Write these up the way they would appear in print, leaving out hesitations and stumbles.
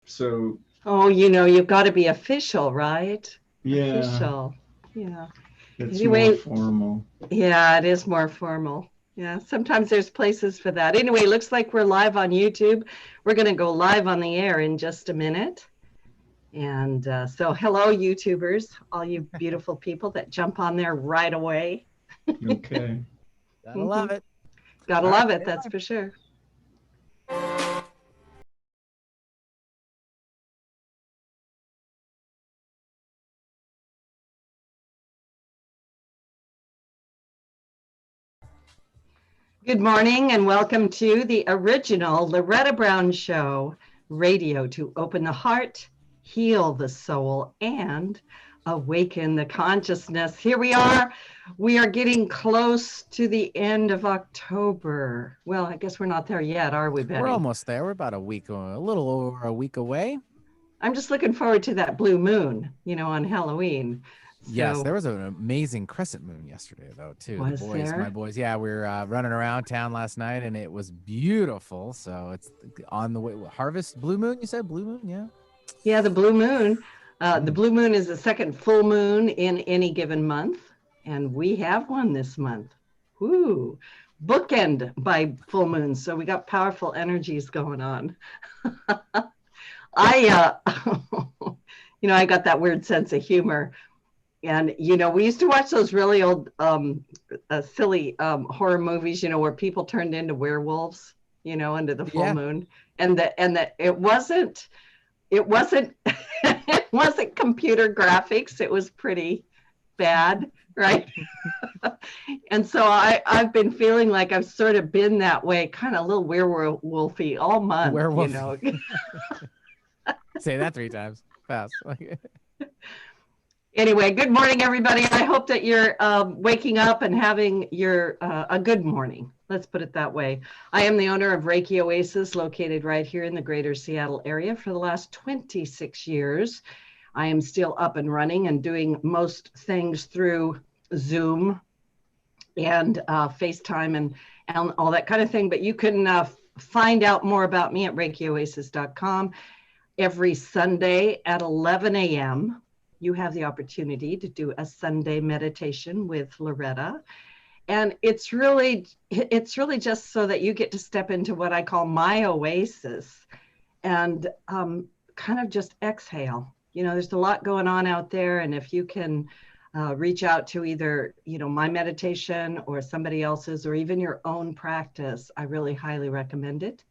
So, Oh, you've got to be official, right? yeah, Official. Yeah. it's more Anyway, formal. yeah, it is more formal. Yeah, sometimes there's places for that. Anyway, looks like we're live on YouTube. We're going to go live on the air in just a minute. And so, hello, YouTubers, all you beautiful people that jump on there right away. Okay. Gotta love Mhm. it. Gotta All right, love it, stay that's live. for sure. Good morning and welcome to the original Loretta Brown Show, radio to open the heart, heal the soul, and awaken the consciousness. Here we are. We are getting close to the end of October. Well, I guess we're not there yet, are we, We're Betty? almost there. We're about a little over a week away. I'm just looking forward to that blue moon, on Halloween. Yes, there So, was an amazing crescent moon yesterday, though, too. was My there? boys, yeah, we were running around town last night, and it was beautiful. So it's on the way. Harvest blue moon, you said blue moon, yeah. Yeah, the blue moon. The Mm. blue moon is the second full moon in any given month, and we have one this month. Woo! Bookend by full moon, so we got powerful energies going on. I got that weird sense of humor, and we used to watch those really old, silly horror movies, where people turned into werewolves, under the full Yeah, moon, and that it wasn't it wasn't computer graphics. It was pretty bad, right? And so I've been feeling like I've sort of been that way, kind of a little werewolfy all month, werewolf. Say that 3 times fast. Anyway, good morning, everybody. I hope that you're waking up and having your a good morning. Let's put it that way. I am the owner of Reiki Oasis, located right here in the greater Seattle area for the last 26 years. I am still up and running and doing most things through Zoom and FaceTime and all that kind of thing. But you can find out more about me at ReikiOasis.com. Every Sunday at 11 a.m., you have the opportunity to do a Sunday meditation with Loretta. And it's really just so that you get to step into what I call my oasis and kind of just exhale. There's a lot going on out there, and if you can reach out to either my meditation or somebody else's or even your own practice, I really highly recommend it.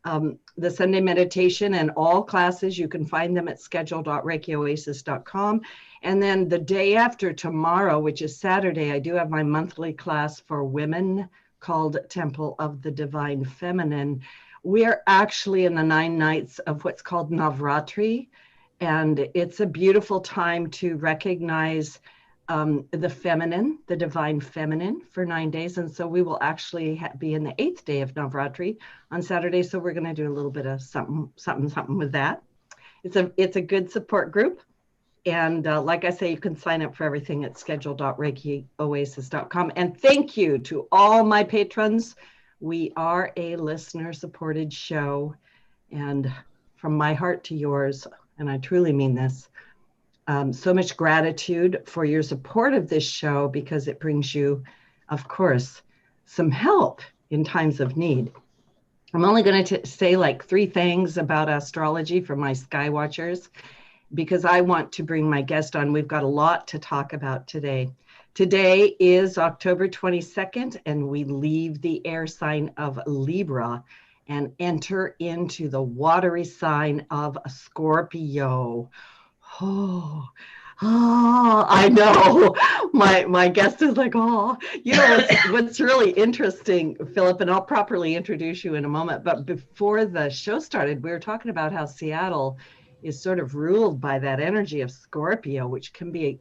The Sunday meditation and all classes, you can find them at schedule.reikioasis.com. And then the day after tomorrow, which is Saturday, I do have my monthly class for women called Temple of the Divine Feminine. We are actually in the 9 nights of what's called Navratri, and it's a beautiful time to recognize the feminine, the divine feminine, for 9 days. And so we will actually be in the 8th day of Navratri on Saturday. So we're going to do a little bit of something with that. It's a good support group. And like I say, you can sign up for everything at schedule.reikioasis.com. And thank you to all my patrons. We are a listener supported show. And from my heart to yours, and I truly mean this, so much gratitude for your support of this show because it brings you, of course, some help in times of need. I'm only going to say like 3 things about astrology for my sky watchers because I want to bring my guest on. We've got a lot to talk about today. Today is October 22nd, and we leave the air sign of Libra and enter into the watery sign of Scorpio. Oh, I know. My guest is like, oh, what's really interesting, Philip, and I'll properly introduce you in a moment. But before the show started, we were talking about how Seattle is sort of ruled by that energy of Scorpio, which can be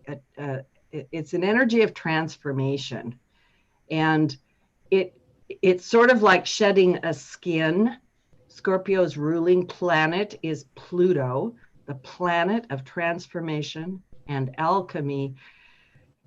it's an energy of transformation, and it it's sort of like shedding a skin. Scorpio's ruling planet is Pluto, the planet of transformation and alchemy,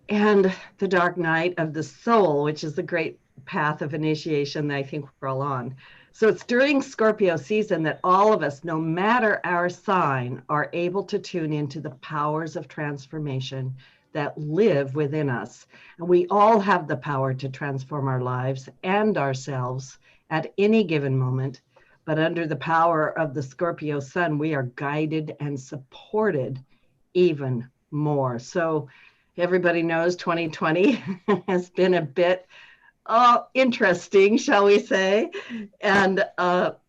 and the dark night of the soul, which is the great path of initiation that I think we're all on. So it's during Scorpio season that all of us, no matter our sign, are able to tune into the powers of transformation that live within us. And we all have the power to transform our lives and ourselves at any given moment. But under the power of the Scorpio sun, we are guided and supported even more. So everybody knows 2020 has been a bit interesting, shall we say. And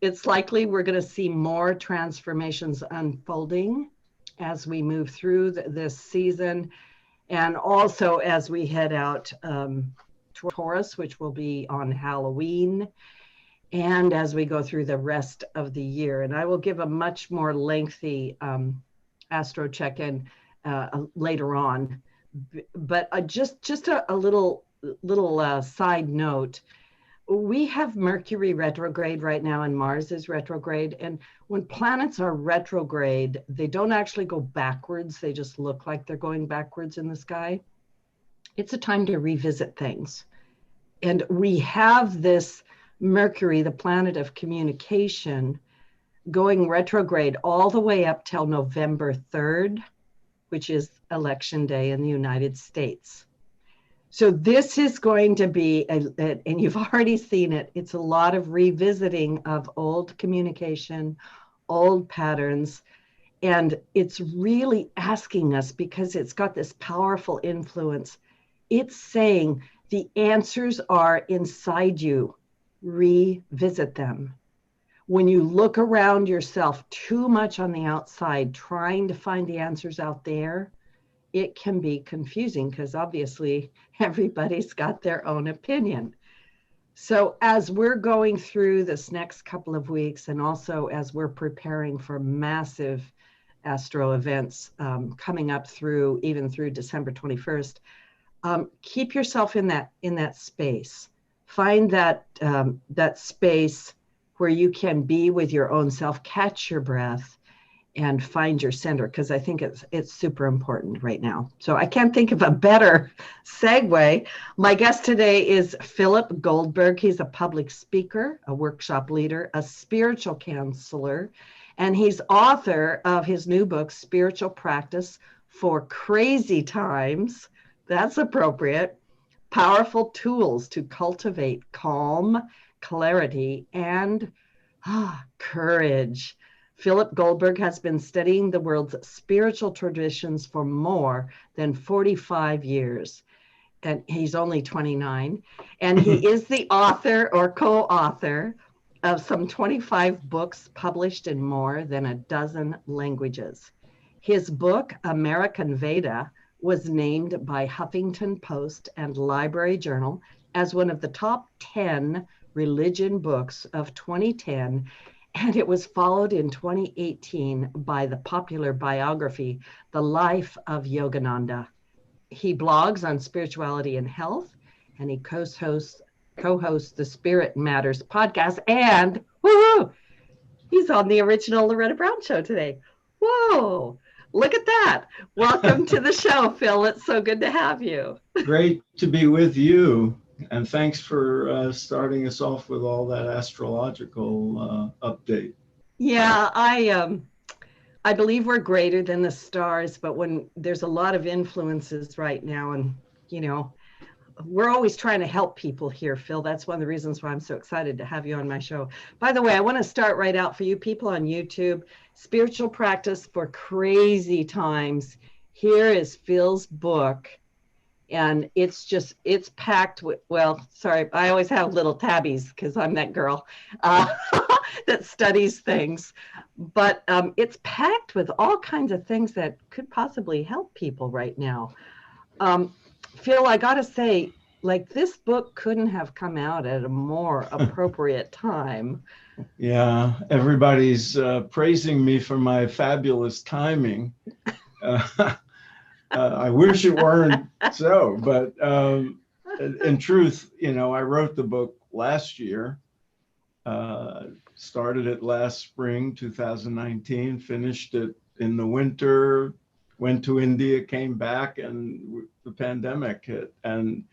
it's likely we're going to see more transformations unfolding as we move through this season. And also as we head out to Taurus, which will be on Halloween, and as we go through the rest of the year. And I will give a much more lengthy astro check-in later on. But just a little side note. We have Mercury retrograde right now and Mars is retrograde. And when planets are retrograde, they don't actually go backwards. They just look like they're going backwards in the sky. It's a time to revisit things. And we have this Mercury, the planet of communication, going retrograde all the way up till November 3rd, which is election day in the United States. So this is going to be, and you've already seen it, it's a lot of revisiting of old communication, old patterns, and it's really asking us, because it's got this powerful influence, it's saying the answers are inside you, revisit them. When you look around yourself too much on the outside, trying to find the answers out there, it can be confusing because obviously everybody's got their own opinion. So as we're going through this next couple of weeks, and also as we're preparing for massive astro events coming up through December 21st, keep yourself in that space. Find that space where you can be with your own self, catch your breath, and find your center, because I think it's super important right now. So I can't think of a better segue. My guest today is Philip Goldberg. He's a public speaker, a workshop leader, a spiritual counselor, and he's author of his new book, Spiritual Practice for Crazy Times. That's appropriate. Powerful tools to cultivate calm, clarity, and courage. Philip Goldberg has been studying the world's spiritual traditions for more than 45 years. And he's only 29. And he is the author or co-author of some 25 books published in more than a dozen languages. His book, American Veda, was named by Huffington Post and Library Journal as one of the top 10 religion books of 2010. And it was followed in 2018 by the popular biography, The Life of Yogananda. He blogs on spirituality and health, and he co-hosts the Spirit Matters podcast. And woohoo, he's on the original Loretta Brown show today. Whoa, look at that. Welcome to the show, Phil. It's so good to have you. Great to be with you. And thanks for starting us off with all that astrological update. Yeah, I believe we're greater than the stars, but when there's a lot of influences right now, and we're always trying to help people here, Phil. That's one of the reasons why I'm so excited to have you on my show. By the way, I want to start right out for you people on YouTube. Spiritual Practice for Crazy Times. Here is Phil's book. And it's packed with, I always have little tabbies because I'm that girl that studies things. But it's packed with all kinds of things that could possibly help people right now. Phil, I got to say, this book couldn't have come out at a more appropriate time. Yeah, everybody's praising me for my fabulous timing. I wish it weren't so, but in truth, I wrote the book last year, started it last spring, 2019, finished it in the winter, went to India, came back, and the pandemic hit. And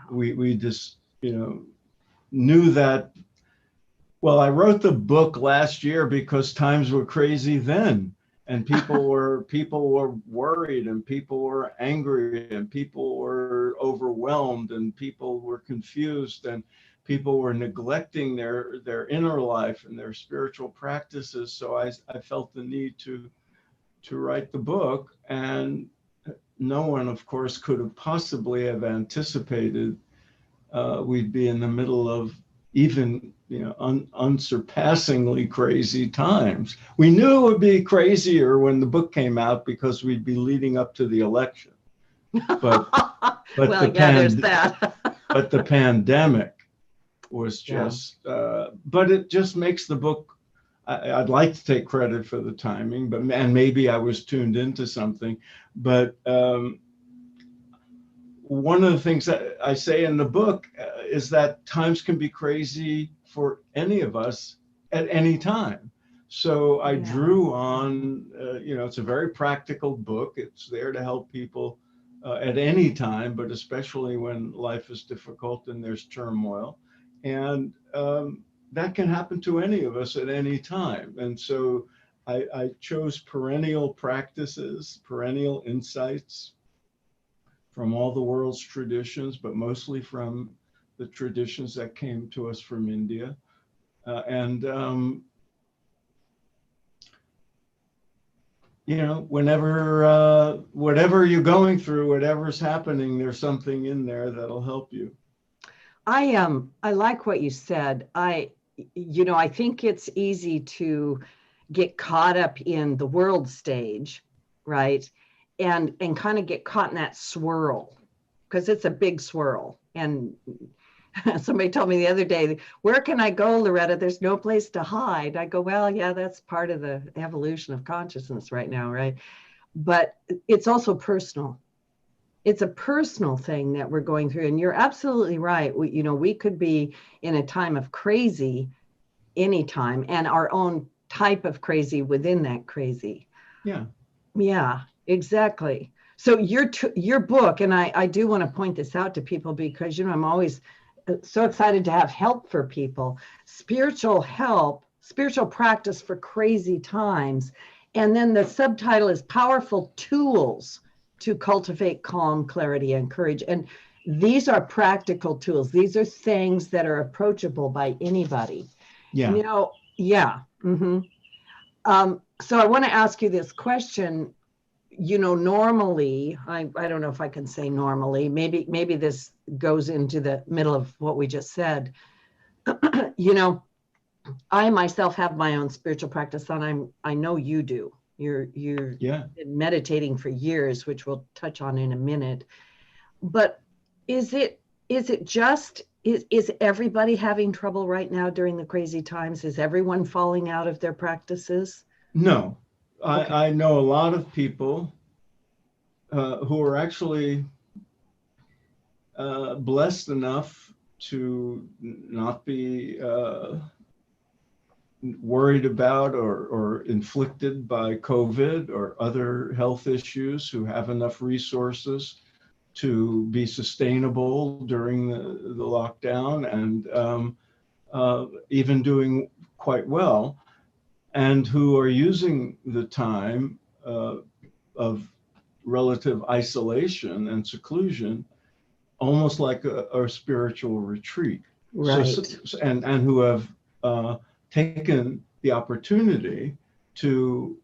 we just, knew that Well, I wrote the book last year because times were crazy then, and people were worried, and people were angry, and people were overwhelmed, and people were confused, and people were neglecting their inner life and their spiritual practices. So I felt the need to write the book, and no one, of course, could have possibly have anticipated we'd be in the middle of even unsurpassingly crazy times. We knew it would be crazier when the book came out because we'd be leading up to the election. But well, there's that. but the pandemic was just, but it just makes the book. I'd like to take credit for the timing, and maybe I was tuned into something, but one of the things that I say in the book is that times can be crazy for any of us at any time. So I drew on, it's a very practical book. It's there to help people at any time, but especially when life is difficult and there's turmoil. And that can happen to any of us at any time. And so I chose perennial practices, perennial insights from all the world's traditions, but mostly from the traditions that came to us from India. Whatever you're going through, whatever's happening, there's something in there that'll help you. I like what you said. I think it's easy to get caught up in the world stage, right? And kind of get caught in that swirl, because it's a big swirl. And somebody told me the other day, where can I go, Loretta? There's no place to hide. I go, well, yeah, that's part of the evolution of consciousness right now, right? But it's also personal. It's a personal thing that we're going through. And you're absolutely right. We could be in a time of crazy anytime, and our own type of crazy within that crazy. Yeah. Yeah, exactly. So your book, and I do want to point this out to people because, I'm always so excited to have help for people. Spiritual help, spiritual practice for crazy times. And then the subtitle is Powerful Tools to Cultivate Calm, Clarity, and Courage. And these are practical tools. These are things that are approachable by anybody. Yeah. Yeah. Mm-hmm. So I want to ask you this question. Normally, I don't know if I can say normally, maybe this goes into the middle of what we just said. I myself have my own spiritual practice, and I know you do. You're been meditating for years, which we'll touch on in a minute. But is everybody having trouble right now during the crazy times? Is everyone falling out of their practices? No. Okay. I know a lot of people who are actually blessed enough to not be worried about or inflicted by COVID or other health issues, who have enough resources to be sustainable during the lockdown, and even doing quite well, and who are using the time of relative isolation and seclusion almost like a spiritual retreat. Right. So, and who have taken the opportunity to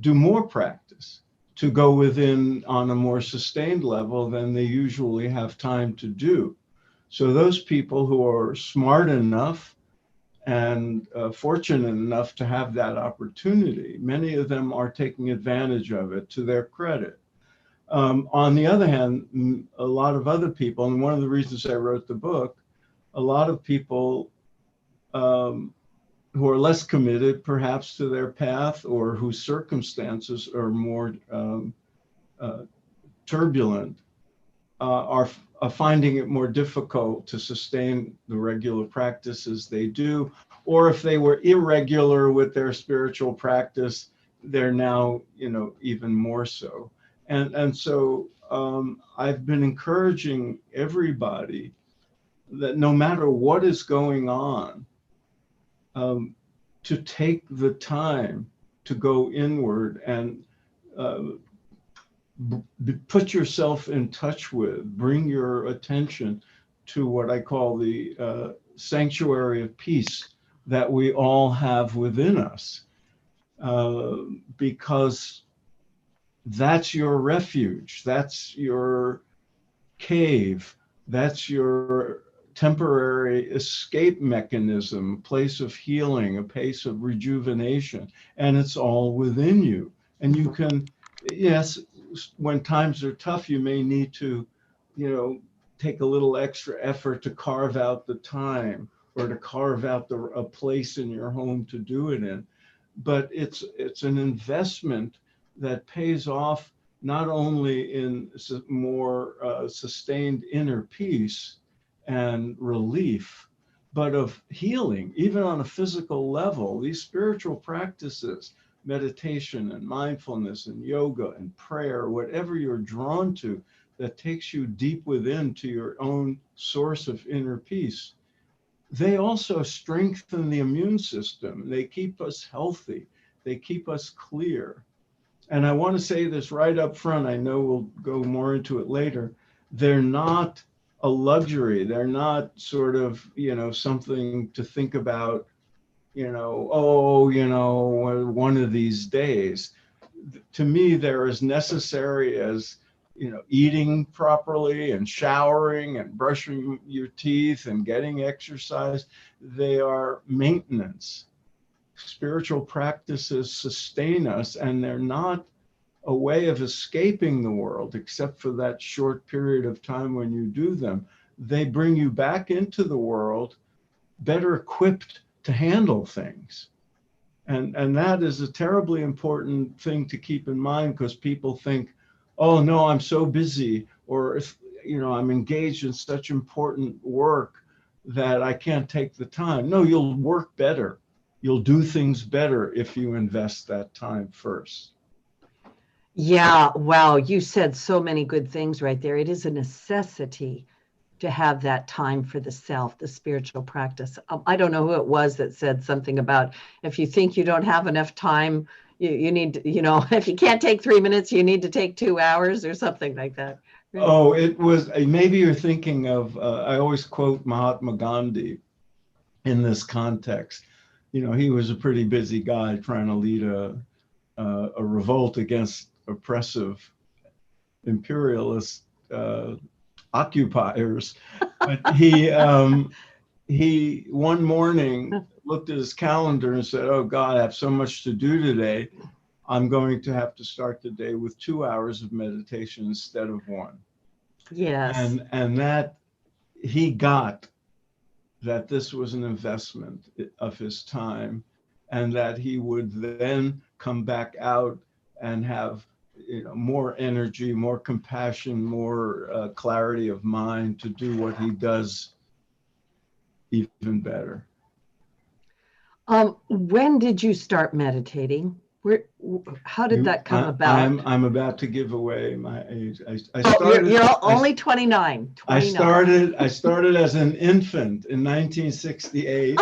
do more practice, to go within on a more sustained level than they usually have time to do. So those people who are smart enough and fortunate enough to have that opportunity, many of them are taking advantage of it, to their credit. On the other hand, a lot of other people, and one of the reasons I wrote the book, a lot of people who are less committed perhaps to their path, or whose circumstances are more turbulent, are finding it more difficult to sustain the regular practices they do. Or if they were irregular with their spiritual practice, they're now, even more so. And so I've been encouraging everybody that no matter what is going on, to take the time to go inward and put yourself in touch with, bring your attention to what I call the sanctuary of peace that we all have within us, because that's your refuge, that's your cave, that's your temporary escape mechanism, place of healing, a place of rejuvenation, and it's all within you. And you can, yes, when times are tough, you may need to, take a little extra effort to carve out the time or to carve out a place in your home to do it in. But it's an investment that pays off not only in more sustained inner peace and relief, but of healing, even on a physical level. These spiritual practices, meditation and mindfulness and yoga and prayer, whatever you're drawn to, that takes you deep within to your own source of inner peace, they also strengthen the immune system. They keep us healthy. They keep us clear. And I want to say this right up front. I know we'll go more into it later. They're not a luxury. They're not sort of, something to think about, one of these days. To me, they're as necessary as, eating properly and showering and brushing your teeth and getting exercise. They are maintenance. Spiritual practices sustain us, and they're not a way of escaping the world, except for that short period of time when you do them. They bring you back into the world better equipped to handle things. And that is a terribly important thing to keep in mind, because people think, oh no, I'm so busy, or I'm engaged in such important work that I can't take the time. No, you'll work better. You'll do things better if you invest that time first. Yeah, wow, you said so many good things right there. It is a necessity to have that time for the self, the spiritual practice. I don't know who it was that said something about, if you think you don't have enough time, you need to, if you can't take 3 minutes, you need to take 2 hours or something like that. Right? Oh, it was, maybe you're thinking of, I always quote Mahatma Gandhi in this context. He was a pretty busy guy trying to lead a revolt against oppressive imperialist occupiers. But he one morning looked at his calendar and said, oh God, I have so much to do today. I'm going to have to start the day with 2 hours of meditation instead of 1. Yes. And that he got that this was an investment of his time, and that he would then come back out and have more energy, more compassion, more clarity of mind to do what he does even better. When did you start meditating? How did that come about? I'm about to give away my age. I started. You're only 29. I started as an infant in 1968.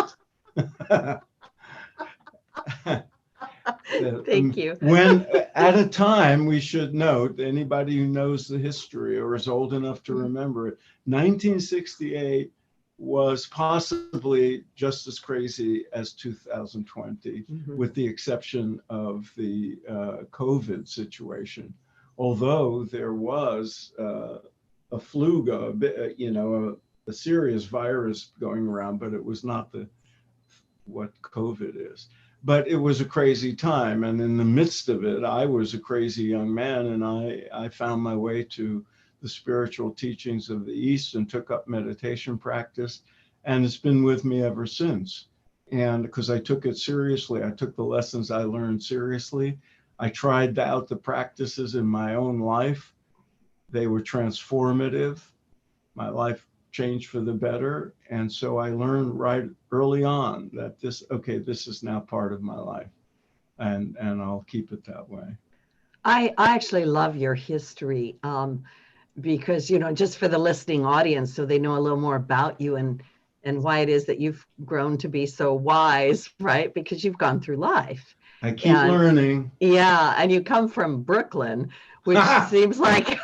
Thank you. When, at a time, we should note, anybody who knows the history or is old enough to remember it, 1968 was possibly just as crazy as 2020, with the exception of the COVID situation. Although there was a flu, a serious virus going around, but it was not what COVID is. But it was a crazy time, and in the midst of it, I was a crazy young man, and I found my way to the spiritual teachings of the East and took up meditation practice, and it's been with me ever since. And because I took it seriously, I took the lessons I learned seriously. I tried out the practices in my own life. They were transformative. My life changed for the better. And so I learned right early on that this is now part of my life, and I'll keep it that way. I actually love your history, because, just for the listening audience, so they know a little more about you. And and why it is that you've grown to be so wise, right? Because you've gone through life. I keep learning. Yeah, and you come from Brooklyn, which seems like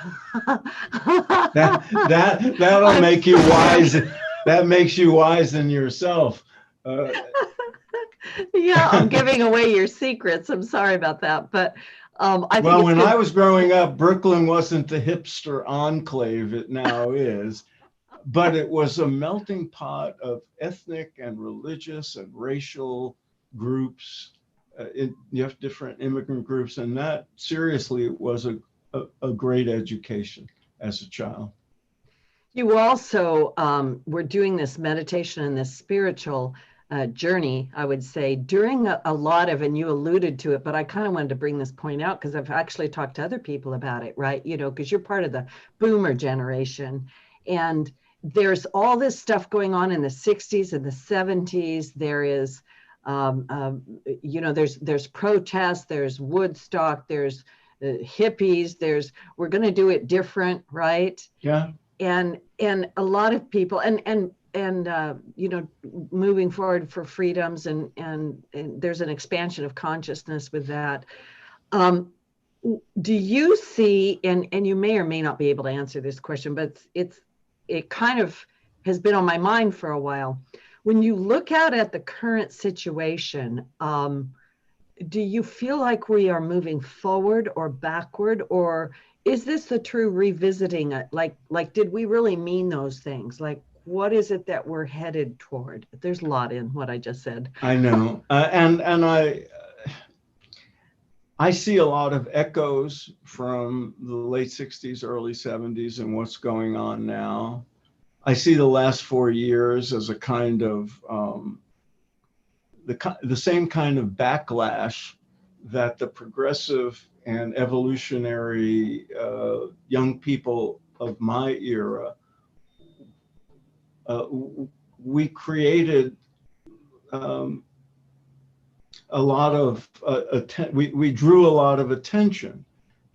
that'll make you wise. That makes you wise in yourself. Yeah, I'm giving away your secrets. I'm sorry about that, but I think well, when good. I was growing up, Brooklyn wasn't the hipster enclave it now is, but it was a melting pot of ethnic and religious and racial groups. You have different immigrant groups, and that seriously was a great education as a child. You also were doing this meditation and this spiritual journey, I would say, during a lot of, and you alluded to it, but I kind of wanted to bring this point out because I've actually talked to other people about it, right? You know, because you're part of the boomer generation. And there's all this stuff going on in the 60s and the 70s. There is, you know, there's protests, there's Woodstock, there's hippies, we're going to do it different, right? Yeah. And a lot of people and you know, moving forward for freedoms and there's an expansion of consciousness with that. Do you see, and you may or may not be able to answer this question, but it kind of has been on my mind for a while. When you look out at the current situation, do you feel like we are moving forward or backward, or is this the true revisiting it? Like, did we really mean those things? Like, what is it that we're headed toward? There's a lot in what I just said. I know. And I see a lot of echoes from the late 60s, early 70s and what's going on now. I see the last 4 years as a kind of, the same kind of backlash that the progressive and evolutionary young people of my era, we created a lot of, we drew a lot of attention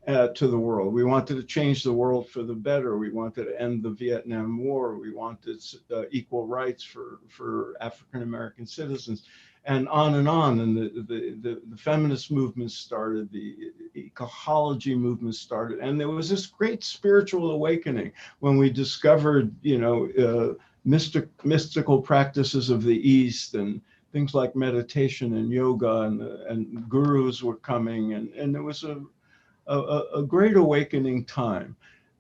to the world. We wanted to change the world for the better. We wanted to end the Vietnam War. We wanted equal rights for African-American citizens, and on and on. And the feminist movement started, the ecology movement started, and there was this great spiritual awakening when we discovered, you know, mystical practices of the East and things like meditation and yoga, and gurus were coming, and there was a great awakening time.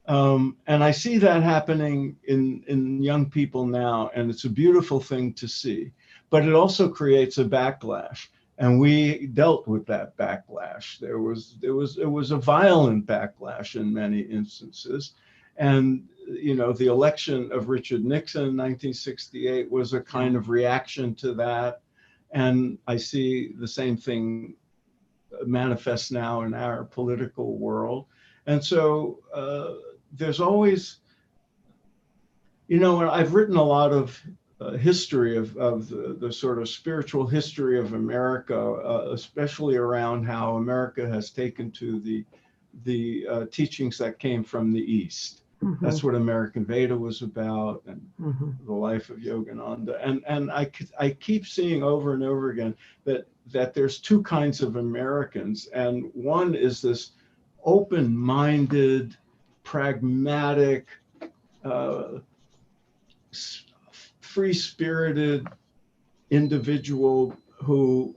And I see that happening in young people now, and it's a beautiful thing to see, but it also creates a backlash. And we dealt with that backlash. It was a violent backlash in many instances. And, you know, the election of Richard Nixon in 1968 was a kind of reaction to that. And I see the same thing manifest now in our political world. And so there's always, you know, I've written a lot of history of the sort of spiritual history of America, especially around how America has taken to the teachings that came from the East. Mm-hmm. That's what American Veda was about, and mm-hmm. the life of Yogananda. And I keep seeing over and over again that there's two kinds of Americans, and one is this open-minded, pragmatic, free-spirited individual who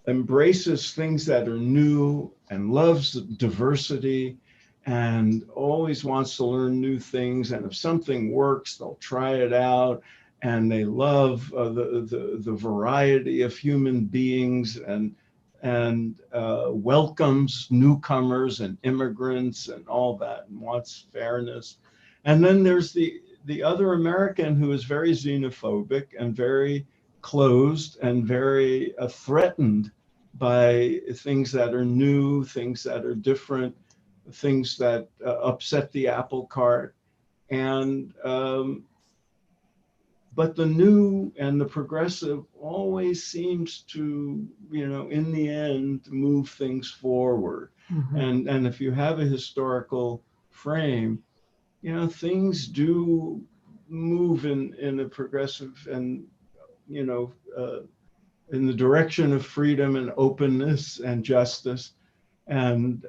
embraces things that are new and loves diversity and always wants to learn new things. And if something works, they'll try it out. And they love the variety of human beings and welcomes newcomers and immigrants and all that, and wants fairness. And then there's the other American who is very xenophobic and very closed and very threatened by things that are new, things that are different, things that upset the apple cart. And but the new and the progressive always seems to, you know, in the end, move things forward. Mm-hmm. And if you have a historical frame, you know, things do move in a progressive and, in the direction of freedom and openness and justice and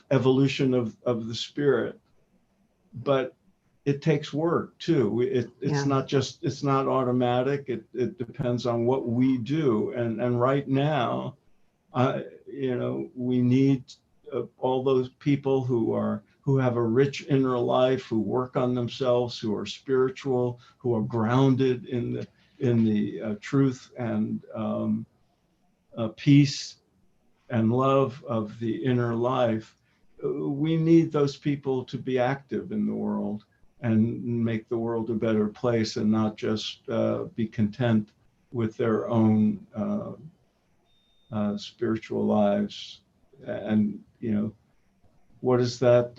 evolution of the spirit. But it takes work too. It's not automatic. It depends on what we do. And right now, we need all those people who have a rich inner life, who work on themselves, who are spiritual, who are grounded in the truth and peace and love of the inner life. We need those people to be active in the world and make the world a better place, and not just be content with their own spiritual lives. And what is that?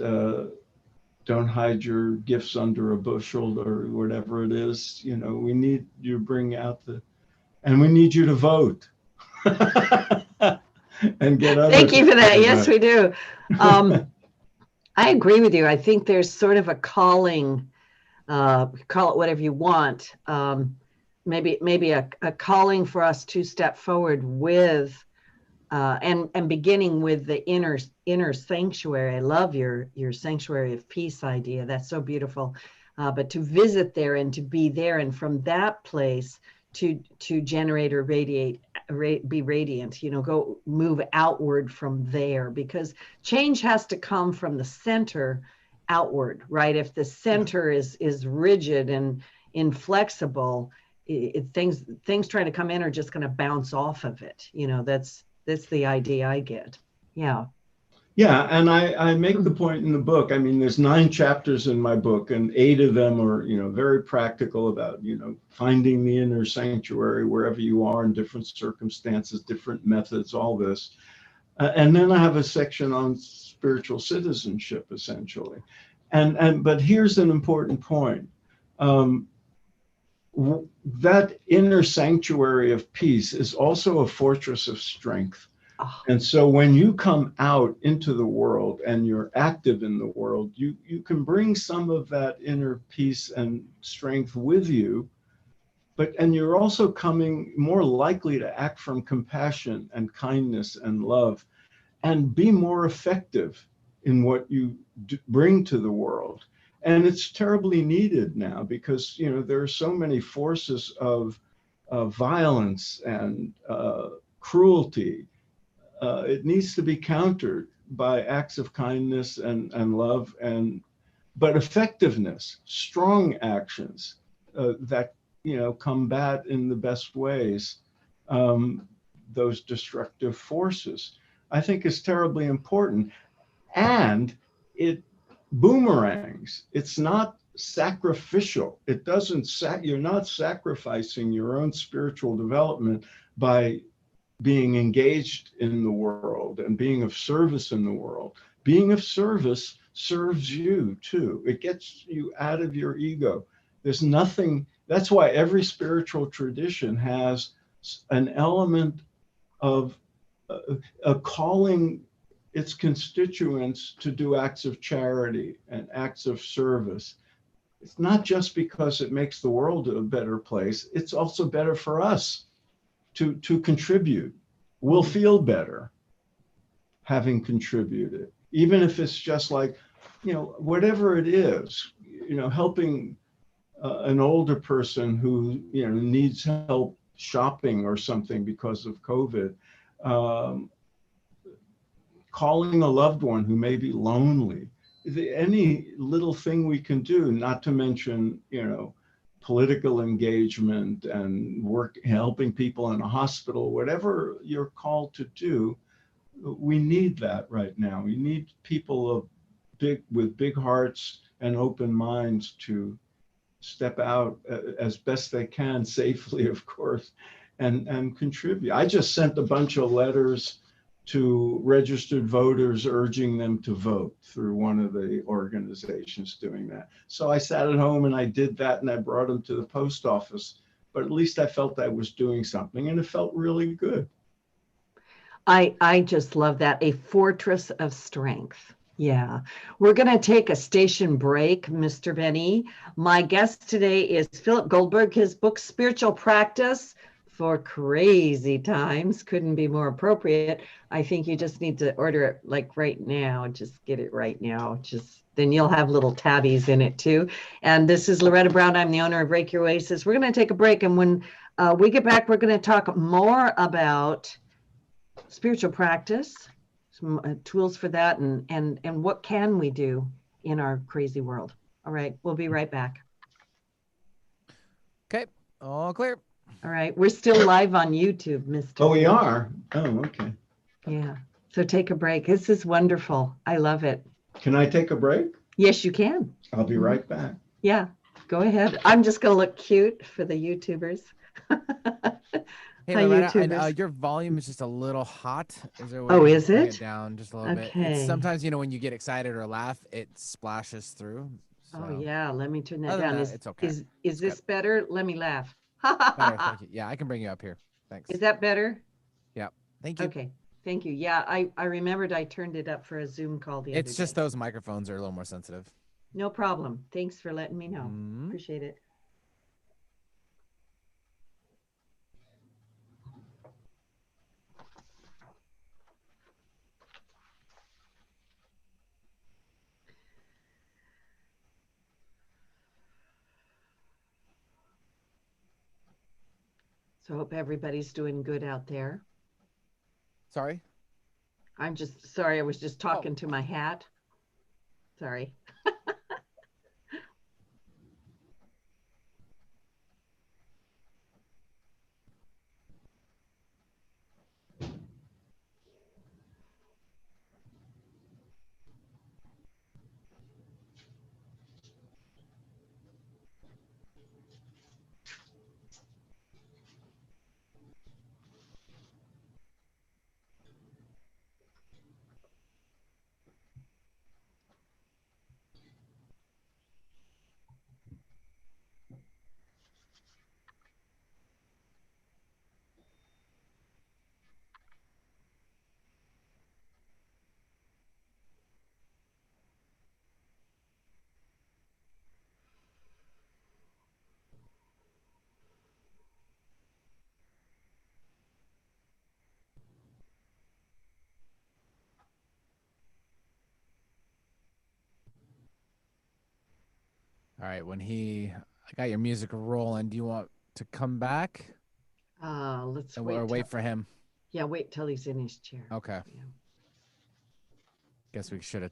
Don't hide your gifts under a bushel, or whatever it is. We need you to bring out and we need you to vote. And get other Thank you for that. people to Yes, vote. we do. I agree with you. I think there's sort of a calling, call it whatever you want, maybe a calling for us to step forward with, and beginning with the inner sanctuary. I love your sanctuary of peace idea. That's so beautiful. But to visit there and to be there, and from that place to generate or radiate, be radiant, go move outward from there, because change has to come from the center outward, right? If the center is rigid and inflexible, things trying to come in are just going to bounce off of it. That's the idea I get. Yeah. Yeah, and I make the point in the book. I mean, there's 9 chapters in my book, and 8 of them are, very practical about, finding the inner sanctuary wherever you are in different circumstances, different methods, all this. And then I have a section on spiritual citizenship, essentially. But here's an important point. That inner sanctuary of peace is also a fortress of strength. And so when you come out into the world and you're active in the world, you can bring some of that inner peace and strength with you, and you're also coming more likely to act from compassion and kindness and love, and be more effective in what you bring to the world. And it's terribly needed now, because there are so many forces of violence and cruelty. It needs to be countered by acts of kindness and love, but effectiveness, strong actions that combat in the best ways those destructive forces, I think is terribly important. And it boomerangs. It's not sacrificial. It doesn't you're not sacrificing your own spiritual development by being engaged in the world and being of service in the world. Being of service serves you too. It gets you out of your ego. There's nothing, that's why every spiritual tradition has an element of calling its constituents to do acts of charity and acts of service. It's not just because it makes the world a better place, it's also better for us to contribute. We'll feel better having contributed, even if it's just like, whatever it is, helping an older person who, needs help shopping or something because of COVID, calling a loved one who may be lonely, any little thing we can do, not to mention, political engagement and work, helping people in a hospital, whatever you're called to do, we need that right now. We need people with big hearts and open minds to step out as best they can, safely, of course, and contribute. I just sent a bunch of letters to registered voters urging them to vote through one of the organizations doing that. So I sat at home and I did that, and I brought them to the post office, but at least I felt I was doing something, and it felt really good. I just love that. A fortress of strength. Yeah, we're going to take a station break, Mr. Benny. My guest today is Philip Goldberg. His book, Spiritual Practice for Crazy Times, couldn't be more appropriate. I think you just need to order it like right now. Just get it right now. Then you'll have little tabbies in it too. And this is Loretta Brown. I'm the owner of Reiki Oasis. We're going to take a break. And when we get back, we're going to talk more about spiritual practice, some tools for that, and what can we do in our crazy world. All right, we'll be right back. Okay, all clear. All right, we're still live on YouTube, Mr. Oh, we are? Oh, okay. Yeah, so take a break. This is wonderful. I love it. Can I take a break? Yes, you can. I'll be right back. Yeah, go ahead. I'm just going to look cute for the YouTubers. Hey, Loretta, I know your volume is just a little hot. Is there a way is bring it? it down just a little bit? Okay. It's sometimes, when you get excited or laugh, it splashes through. So. Oh, yeah, let me turn that Other down. than that, it's okay. Is this better? Let me laugh. Better, thank you. Yeah, I can bring you up here. Thanks. Is that better? Yeah, thank you. Okay, thank you. Yeah, I remembered I turned it up for a Zoom call the other day. It's just those microphones are a little more sensitive. No problem. Thanks for letting me know. Appreciate it. So I hope everybody's doing good out there. Sorry? I'm just sorry. I was just talking to my hat. Sorry. All right, I got your music rolling. Do you want to come back? Let's wait. Or wait for him? Yeah, wait till he's in his chair. Okay. Yeah. Guess we should have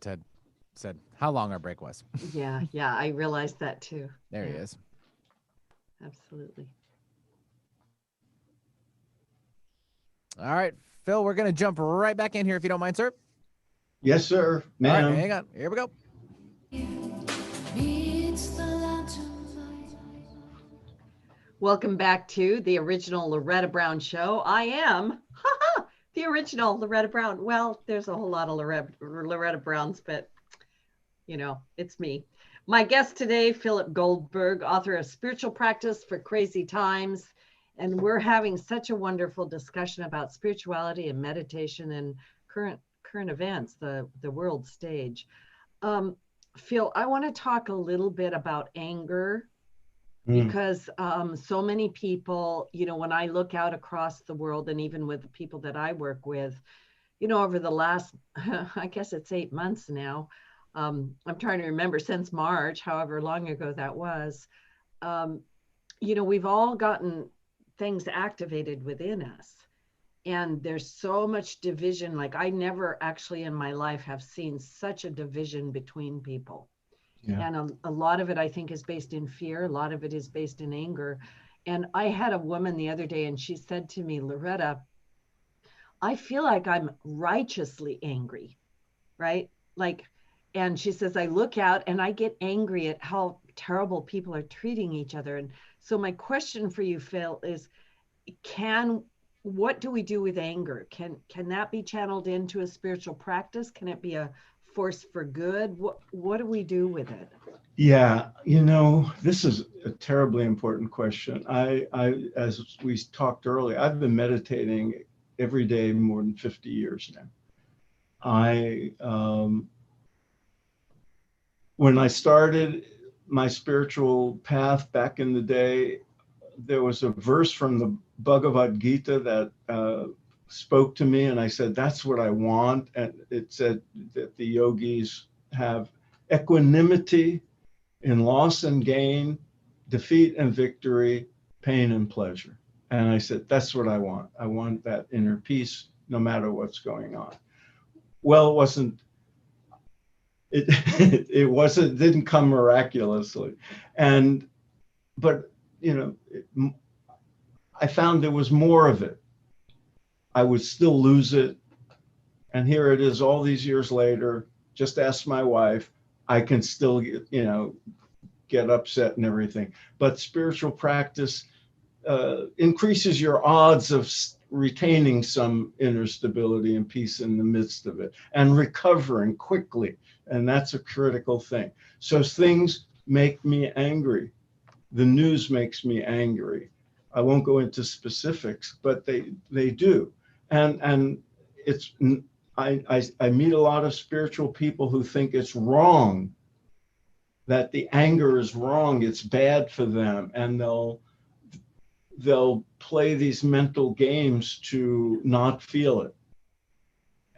said how long our break was. Yeah, I realized that too. There he is. Absolutely. All right, Phil, we're going to jump right back in here if you don't mind, sir. Yes, sir. Ma'am. All right, hang on. Here we go. Welcome back to the original Loretta Brown Show. I am the original Loretta Brown. Well, there's a whole lot of Loretta Browns, but it's me. My guest today, Philip Goldberg, author of Spiritual Practice for Crazy Times. And we're having such a wonderful discussion about spirituality and meditation and current events, the world stage. Phil, I want to talk a little bit about anger. Because so many people, when I look out across the world and even with the people that I work with, over the last, I guess it's 8 months now, I'm trying to remember, since March, however long ago that was, we've all gotten things activated within us. And there's so much division. Like, I never actually in my life have seen such a division between people. Yeah. And a lot of it, I think, is based in fear. A lot of it is based in anger. And I had a woman the other day, and she said to me, Loretta, I feel like I'm righteously angry, right? And she says, I look out and I get angry at how terrible people are treating each other. And so my question for you, Phil, is what do we do with anger? Can that be channeled into a spiritual practice? Can it be a force for good? What do we do with it? Yeah, this is a terribly important question. I as we talked earlier, I've been meditating every day more than 50 years now. when I started my spiritual path back in the day, there was a verse from the Bhagavad Gita that spoke to me, and I said, that's what I want. And it said that the yogis have equanimity in loss and gain, defeat and victory, pain and pleasure. And I said, that's what I want. I want that inner peace no matter what's going on. Well, it didn't come miraculously. But I found there was more of it. I would still lose it. And here it is all these years later, just ask my wife, I can still get upset and everything. But spiritual practice increases your odds of retaining some inner stability and peace in the midst of it and recovering quickly. And that's a critical thing. So things make me angry. The news makes me angry. I won't go into specifics, but they do. And it's I meet a lot of spiritual people who think it's wrong, that the anger is wrong, it's bad for them, and they'll play these mental games to not feel it,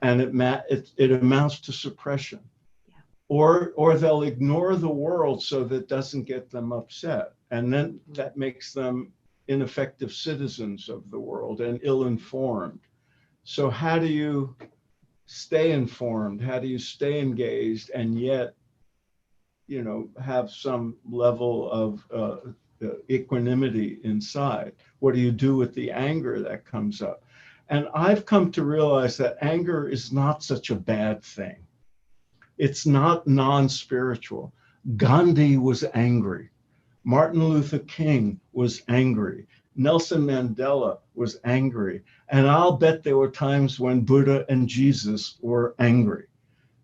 and it amounts to suppression. Yeah. Or they'll ignore the world so that doesn't get them upset, and then that makes them ineffective citizens of the world and ill-informed. So how do you stay informed? How do you stay engaged and yet have some level of equanimity inside? What do you do with the anger that comes up? And I've come to realize that anger is not such a bad thing. It's not non-spiritual. Gandhi was angry. Martin Luther King was angry. Nelson Mandela was angry. And I'll bet there were times when Buddha and Jesus were angry,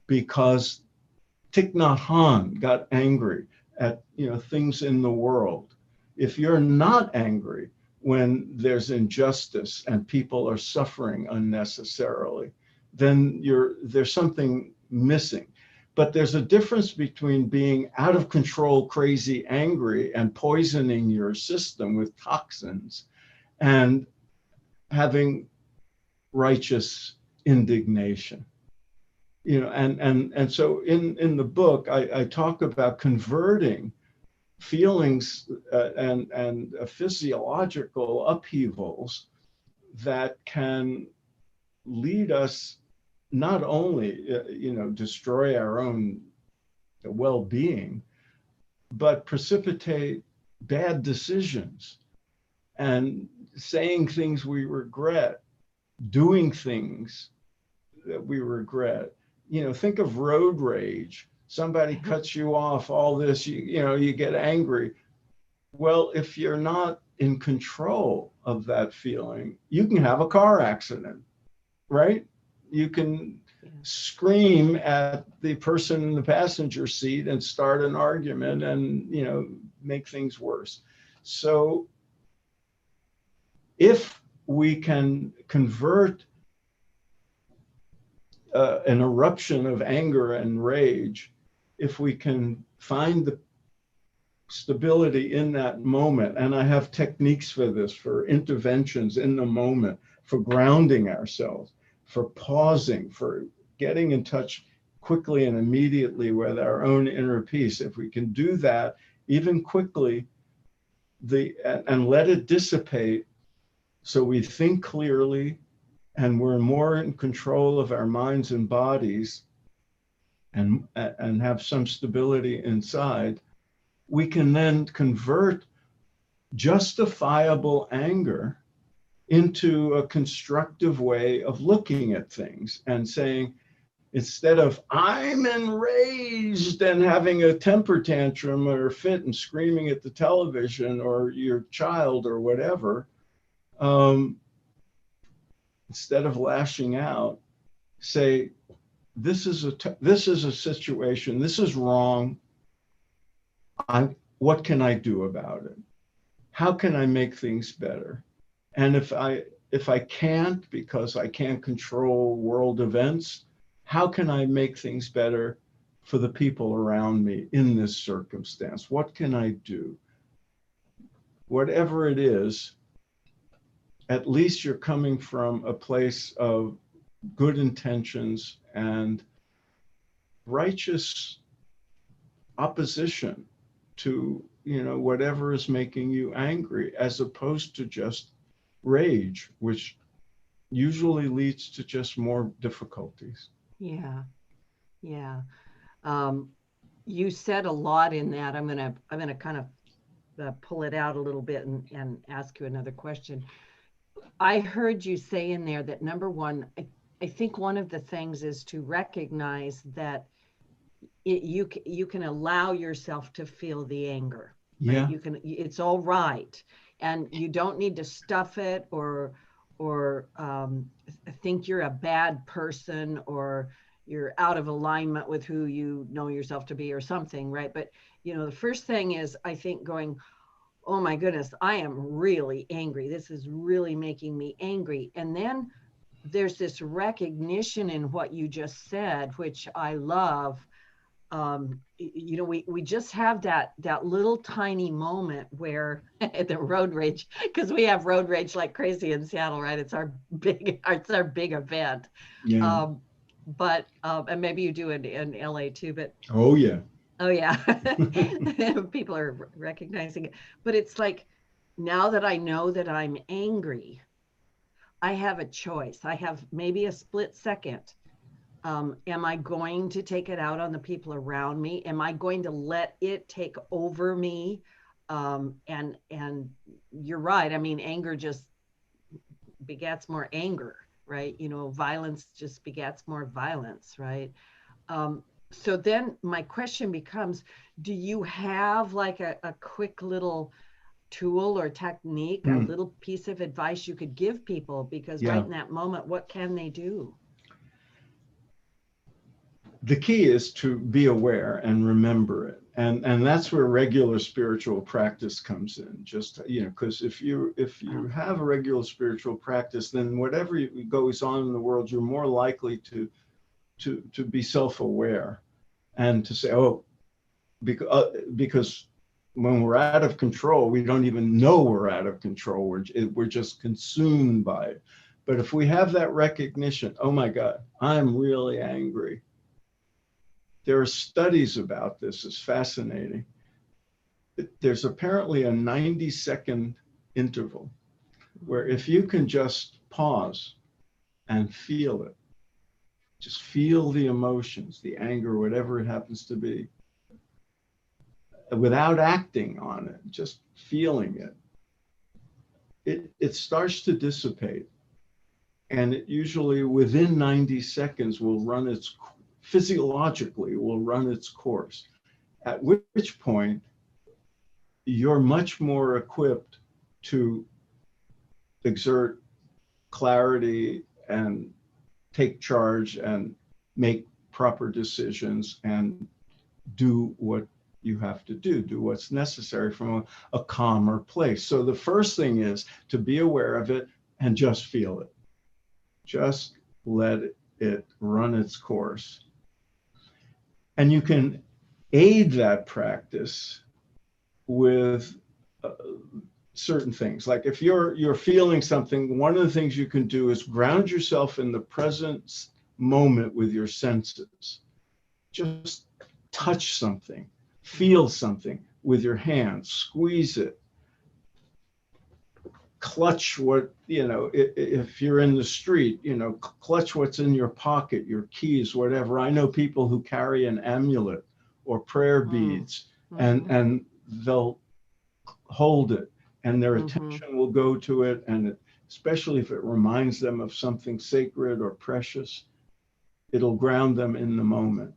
because Thich Nhat Hanh got angry at things in the world. If you're not angry when there's injustice and people are suffering unnecessarily, then there's something missing. But there's a difference between being out of control, crazy, angry, and poisoning your system with toxins, and having righteous indignation. And so in the book, I talk about converting feelings and physiological upheavals that can lead us not only destroy our own well-being, but precipitate bad decisions and saying things we regret, doing things that we regret. Think of road rage. Somebody cuts you off, all this, you get angry. Well, if you're not in control of that feeling, you can have a car accident, right? You can scream at the person in the passenger seat and start an argument and, make things worse. So if we can convert an eruption of anger and rage, if we can find the stability in that moment, and I have techniques for this, for interventions in the moment, for grounding ourselves, for pausing, for getting in touch quickly and immediately with our own inner peace. If we can do that, even quickly, and let it dissipate, so we think clearly and we're more in control of our minds and bodies, and have some stability inside, we can then convert justifiable anger into a constructive way of looking at things and saying, instead of I'm enraged and having a temper tantrum or a fit and screaming at the television or your child or whatever, instead of lashing out, say, this is a situation, this is wrong. What can I do about it? How can I make things better? And if I can't, because I can't control world events, how can I make things better for the people around me in this circumstance? What can I do? Whatever it is, at least you're coming from a place of good intentions and righteous opposition to, whatever is making you angry, as opposed to just rage, which usually leads to just more difficulties. Yeah. Yeah. You said a lot in that. I'm gonna kind of pull it out a little bit and ask you another question. I heard you say in there that number one, I think one of the things is to recognize that you can allow yourself to feel the anger. Yeah. Right? It's all right, and you don't need to stuff it or think you're a bad person or you're out of alignment with who you know yourself to be or something, right? But the first thing is, I think, going, oh my goodness, I am really angry. This is really making me angry. And then there's this recognition in what you just said, which I love. We just have that little tiny moment where the road rage, because we have road rage like crazy in Seattle, right? It's our big event. Yeah. But and maybe you do it in LA too, but Oh yeah. oh yeah. People are recognizing it. But it's like, now that I know that I'm angry, I have a choice. I have maybe a split second. Am I going to take it out on the people around me? Am I going to let it take over me? And you're right. I mean, anger just begets more anger, right? Violence just begets more violence, right? So then my question becomes, do you have like a quick little tool or technique, a little piece of advice you could give people? Because right in that moment, what can they do? The key is to be aware and remember it. And that's where regular spiritual practice comes in. Just, because if you have a regular spiritual practice, then whatever goes on in the world, you're more likely to be self-aware and to say, oh, because when we're out of control, we don't even know we're out of control. We're just consumed by it. But if we have that recognition, oh my God, I'm really angry. There are studies about this. It's fascinating. There's apparently a 90-second interval where if you can just pause and feel it, just feel the emotions, the anger, whatever it happens to be, without acting on it, just feeling it, it starts to dissipate. And it usually within 90 seconds physiologically will run its course, at which point you're much more equipped to exert clarity and take charge and make proper decisions and do what you have to do what's necessary from a calmer place. So the first thing is to be aware of it and just feel it. Just let it run its course. And you can aid that practice with certain things. Like if you're feeling something, one of the things you can do is ground yourself in the present moment with your senses. Just touch something, feel something with your hands, squeeze it, clutch what, if you're in the street, clutch what's in your pocket, your keys, whatever. I know people who carry an amulet or prayer beads, and they'll hold it and their attention will go to it. And especially if it reminds them of something sacred or precious, it'll ground them in the moment.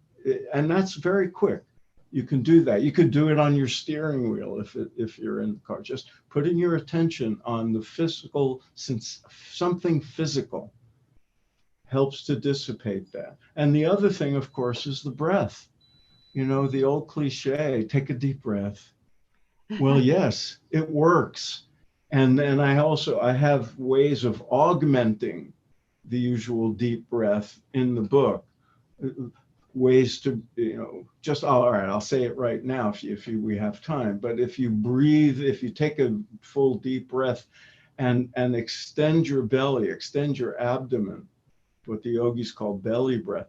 And that's very quick. You can do that. You could do it on your steering wheel if you're in the car. Just putting your attention on the physical, since something physical helps to dissipate that. And the other thing, of course, is the breath. The old cliche, take a deep breath. Well, yes, it works. And then I have ways of augmenting the usual deep breath in the book. ways to, just, all right, I'll say it right now if we have time, but if you breathe, if you take a full deep breath and extend your belly, extend your abdomen, what the yogis call belly breath,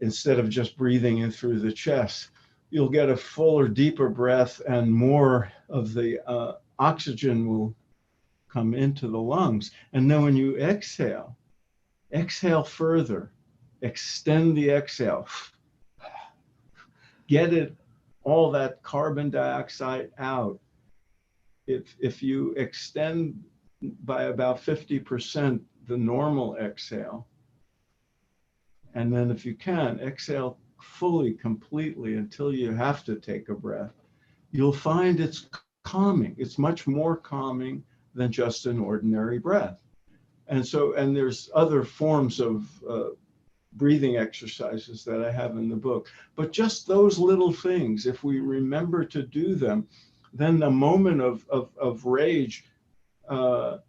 instead of just breathing in through the chest, you'll get a fuller, deeper breath, and more of the oxygen will come into the lungs. And then when you exhale further, extend the exhale, get it, all that carbon dioxide out. If you extend by about 50% the normal exhale, and then if you can, exhale fully, completely until you have to take a breath, you'll find it's calming. It's much more calming than just an ordinary breath. And there's other forms of breathing exercises that I have in the book. But just those little things, if we remember to do them, then the moment of rage or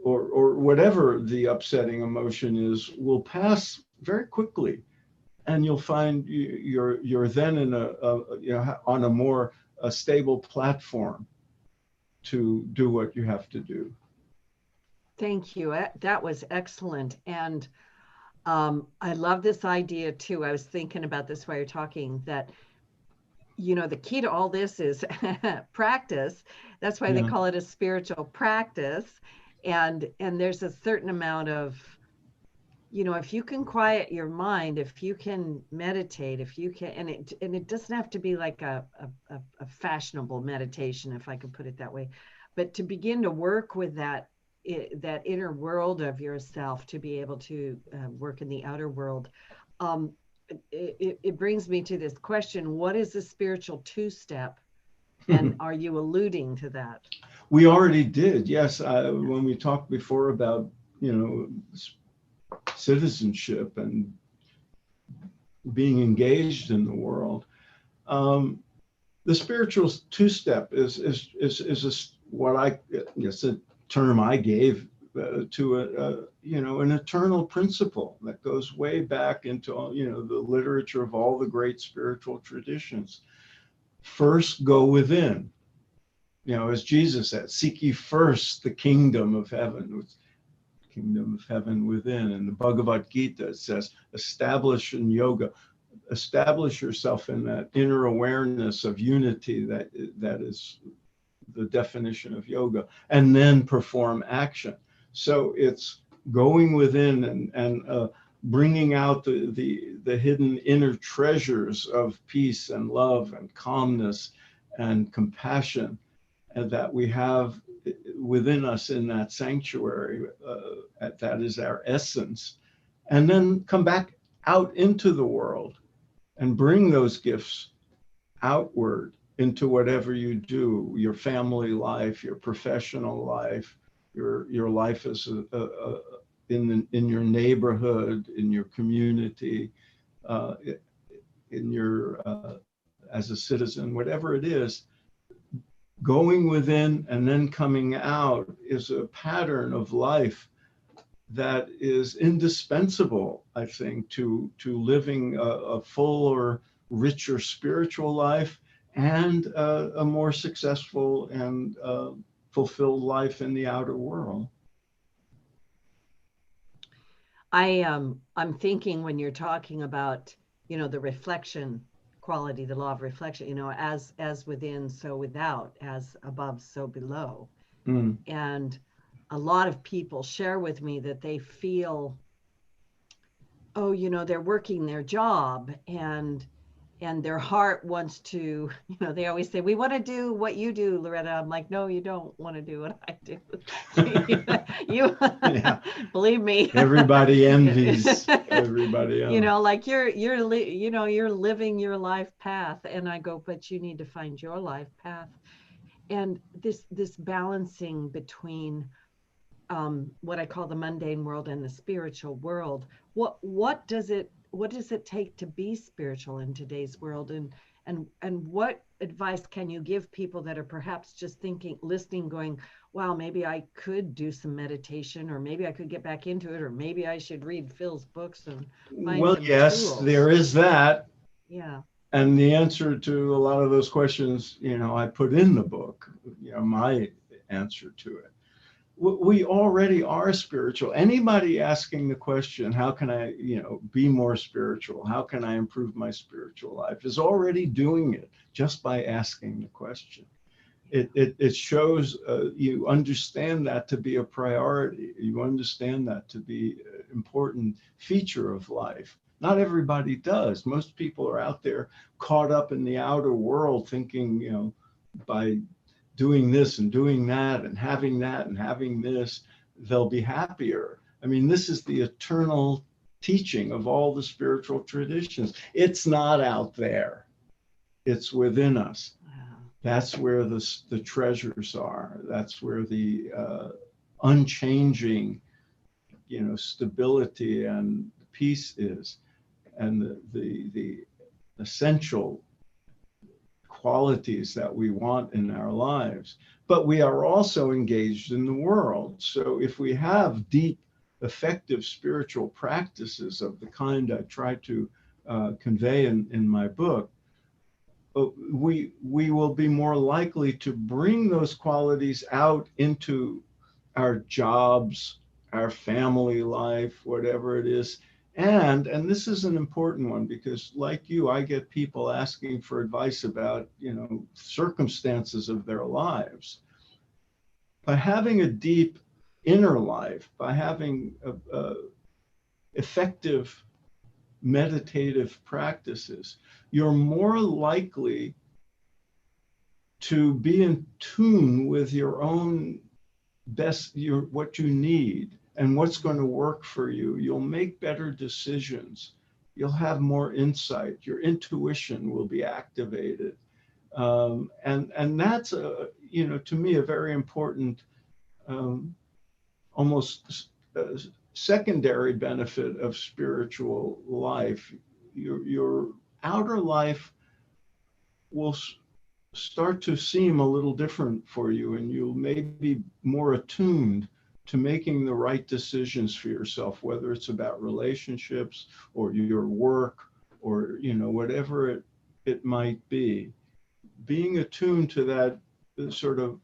whatever the upsetting emotion is will pass very quickly. And you'll find you're then in on a more stable platform to do what you have to do. Thank you. That was excellent. And I love this idea too. I was thinking about this while you're talking, that, the key to all this is practice. That's why they call it a spiritual practice. And there's a certain amount of, if you can quiet your mind, if you can meditate, if you can, and it doesn't have to be like a fashionable meditation, if I could put it that way, but to begin to work with that inner world of yourself, to be able to work in the outer world. It brings me to this question: what is the spiritual two-step? And are you alluding to that? We already did, yes. When we talked before about, citizenship and being engaged in the world, the spiritual two-step is it's a term I gave to an eternal principle that goes way back into the literature of all the great spiritual traditions. First, go within. As Jesus said, seek ye first the kingdom of heaven. Kingdom of heaven within. And the Bhagavad Gita says, establish in yoga, establish yourself in that inner awareness of unity that is the definition of yoga, and then perform action. So it's going within and bringing out the hidden inner treasures of peace and love and calmness and compassion, and that we have within us in that sanctuary. That is our essence. And then come back out into the world and bring those gifts outward into whatever you do, your family life, your professional life, your life as in your neighborhood, in your community, in your as a citizen, whatever it is. Going within and then coming out is a pattern of life that is indispensable, I think, to living a fuller, richer spiritual life and a more successful and fulfilled life in the outer world. I'm thinking, when you're talking about, the reflection quality, the law of reflection, as within, so without, as above, so below. And a lot of people share with me that they feel, they're working their job and their heart wants to, they always say, we want to do what you do, Loretta. I'm like, no, you don't want to do what I do. you believe me. Everybody envies everybody else. Like you're living your life path. And I go, but you need to find your life path. And this balancing between what I call the mundane world and the spiritual world. What does it take to be spiritual in today's world? And what advice can you give people that are perhaps just thinking, listening, going, wow, maybe I could do some meditation, or maybe I could get back into it, or maybe I should read Phil's books and find Well, some yes, tools. there is that. Yeah. And the answer to a lot of those questions, I put in the book, my answer to it. We already are spiritual. Anybody asking the question, how can I, be more spiritual? How can I improve my spiritual life, is already doing it just by asking the question. It shows you understand that to be a priority. You understand that to be an important feature of life. Not everybody does. Most people are out there caught up in the outer world thinking, by doing this and doing that and having this, they'll be happier. I mean, this is the eternal teaching of all the spiritual traditions. It's not out there. It's within us. That's where the treasures are. That's where the unchanging, stability and peace is, and the essential qualities that we want in our lives. But we are also engaged in the world. So if we have deep, effective spiritual practices of the kind I try to convey in my book, we will be more likely to bring those qualities out into our jobs, our family life, whatever it is. And this is an important one, because like you, I get people asking for advice about, circumstances of their lives. By having a deep inner life, by having effective meditative practices, you're more likely to be in tune with your own best, what you need and what's going to work for you. You'll make better decisions. You'll have more insight. Your intuition will be activated. And that's, to me, a very important, almost secondary benefit of spiritual life. Your outer life will start to seem a little different for you, and you'll maybe be more attuned to making the right decisions for yourself, whether it's about relationships or your work or, whatever it might be. Being attuned to that sort of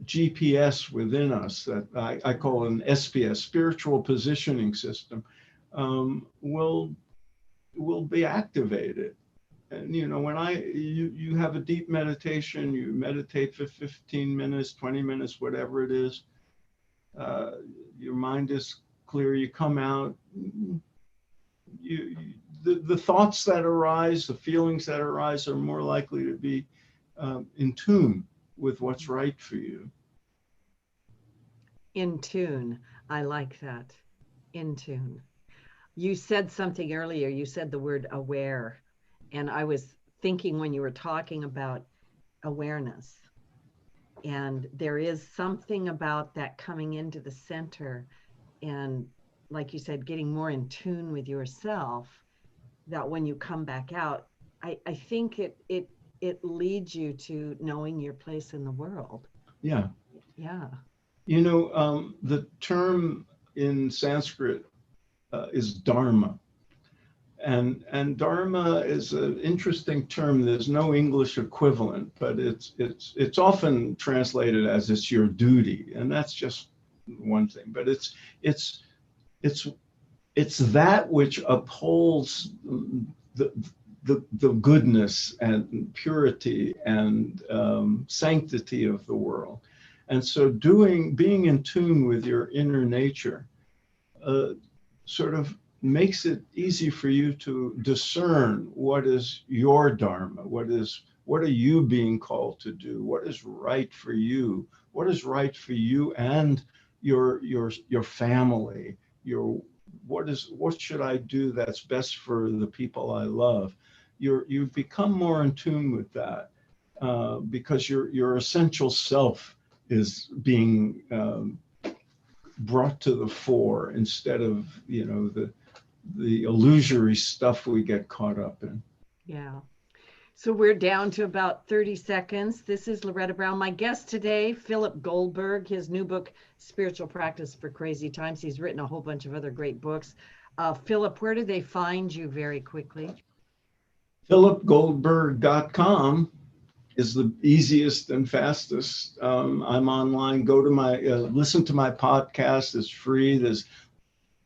GPS within us, that I call an SPS, spiritual positioning system, will be activated. And when you have a deep meditation, you meditate for 15 minutes, 20 minutes, whatever it is, your mind is clear, you come out, the thoughts that arise, the feelings that arise are more likely to be in tune with what's right for you. In tune. I like that. In tune. You said something earlier. You said the word aware. And I was thinking when you were talking about awareness. And there is something about that coming into the center and, like you said, getting more in tune with yourself, that when you come back out, I think it leads you to knowing your place in the world. Yeah. Yeah. The term in Sanskrit is dharma. And dharma is an interesting term. There's no English equivalent, but it's often translated as it's your duty, and that's just one thing. But it's that which upholds the goodness and purity and sanctity of the world. And so being in tune with your inner nature sort of makes it easy for you to discern what is your dharma, what are you being called to do, what is right for you, and your family, what should I do that's best for the people I love. You become more in tune with that because your essential self is being brought to the fore instead of the illusory stuff we get caught up in. Yeah. So we're down to about 30 seconds. This is Loretta Brown. My guest today, Philip Goldberg, his new book, Spiritual Practice for Crazy Times. He's written a whole bunch of other great books. Philip, where do they find you very quickly? philipgoldberg.com is the easiest and fastest. I'm online. Go to my, listen to my podcast. It's free. There's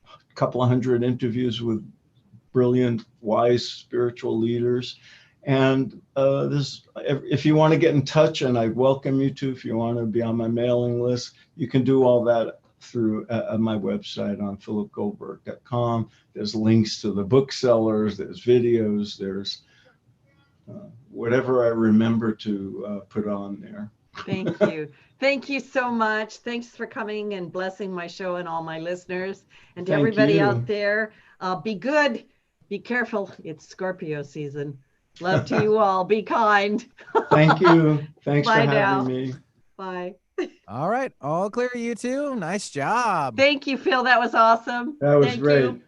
a couple of hundred interviews with brilliant, wise spiritual leaders. And if you want to get in touch, and I welcome you to, if you want to be on my mailing list, you can do all that through my website on philipgoldberg.com. There's links to the booksellers, there's videos, there's whatever I remember to put on there. Thank you. Thank you so much. Thanks for coming and blessing my show and all my listeners. And to everybody out there, be good, be careful. It's Scorpio season. Love to you all. Be kind. Thank you. Thanks Bye for now. having me. Bye. All right. All clear, you two. Nice job. Thank you, Phil. That was awesome. That was Thank great. you.